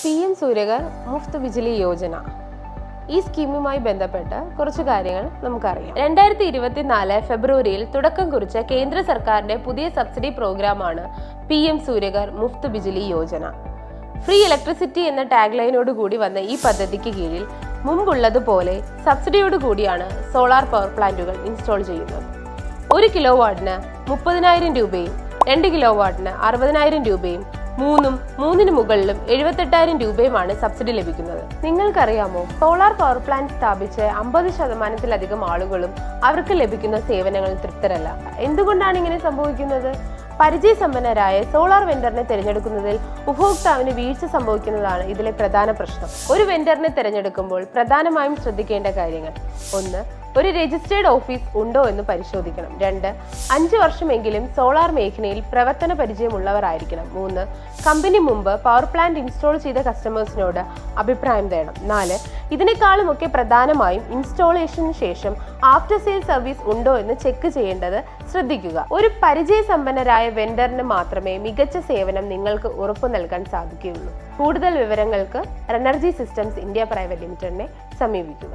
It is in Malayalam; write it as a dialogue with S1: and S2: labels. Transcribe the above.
S1: PM സൂര്യഘർ മുഫ്ത് ബിജ്ലി യോജന. ഈ സ്കീമുമായി ബന്ധപ്പെട്ട് കുറച്ച് കാര്യങ്ങൾ നമുക്കറിയാം. 2024 ഫെബ്രുവരിയിൽ തുടക്കം കുറിച്ച കേന്ദ്ര സർക്കാരിന്റെ പുതിയ സബ്സിഡി പ്രോഗ്രാമാണ് PM Surya Ghar Muft Bijli Yojana. Free electricity എന്ന ടാഗ് ലൈനോട് കൂടി വന്ന ഈ പദ്ധതിക്ക് കീഴിൽ മുമ്പുള്ളതുപോലെ സബ്സിഡിയോട് കൂടിയാണ് സോളാർ പവർ പ്ലാന്റുകൾ ഇൻസ്റ്റാൾ ചെയ്യുന്നത്. 1 കിലോ വാട്ടിന് 30,000 രൂപയും 2 കിലോ വാട്ടിന് 60,000 രൂപയും 3 മുകളിലും 78,000 രൂപയുമാണ് സബ്സിഡി ലഭിക്കുന്നത്. നിങ്ങൾക്കറിയാമോ, സോളാർ പവർ പ്ലാന്റ് സ്ഥാപിച്ച് 50% ആളുകളും അവർക്ക് ലഭിക്കുന്ന സേവനങ്ങളിൽ തൃപ്തരല്ല. എന്തുകൊണ്ടാണ് ഇങ്ങനെ സംഭവിക്കുന്നത്? പരിചയസമ്പന്നരായ സോളാർ വെണ്ടറിനെ തിരഞ്ഞെടുക്കുന്നതിൽ ഉപഭോക്താവിന് വീഴ്ച സംഭവിക്കുന്നതാണ് ഇതിലെ പ്രധാന പ്രശ്നം. ഒരു വെണ്ടറിനെ തിരഞ്ഞെടുക്കുമ്പോൾ പ്രധാനമായും ശ്രദ്ധിക്കേണ്ട കാര്യങ്ങൾ: 1. ഒരു രജിസ്റ്റേർഡ് ഓഫീസ് ഉണ്ടോ എന്ന് പരിശോധിക്കണം. 2. 5 വർഷമെങ്കിലും സോളാർ മേഖലയിൽ പ്രവർത്തന പരിചയമുള്ളവരായിരിക്കണം. 3. കമ്പനി മുമ്പ് പവർ പ്ലാന്റ് ഇൻസ്റ്റാൾ ചെയ്ത കസ്റ്റമേഴ്സിനോട് അഭിപ്രായം തേടണം. 4. ഇതിനേക്കാളുമൊക്കെ പ്രധാനമായും ഇൻസ്റ്റാളേഷന് ശേഷം ആഫ്റ്റർ സെയിൽ സർവീസ് ഉണ്ടോ എന്ന് ചെക്ക് ചെയ്യേണ്ടത് ശ്രദ്ധിക്കുക. ഒരു പരിചയസമ്പന്നരായ വെണ്ടറിന് മാത്രമേ മികച്ച സേവനം നിങ്ങൾക്ക് ഉറപ്പു നൽകാൻ സാധിക്കുകയുള്ളൂ. കൂടുതൽ വിവരങ്ങൾക്ക് എനർജി സിസ്റ്റംസ് ഇന്ത്യ പ്രൈവറ്റ് ലിമിറ്റഡിനെ സമീപിക്കുക.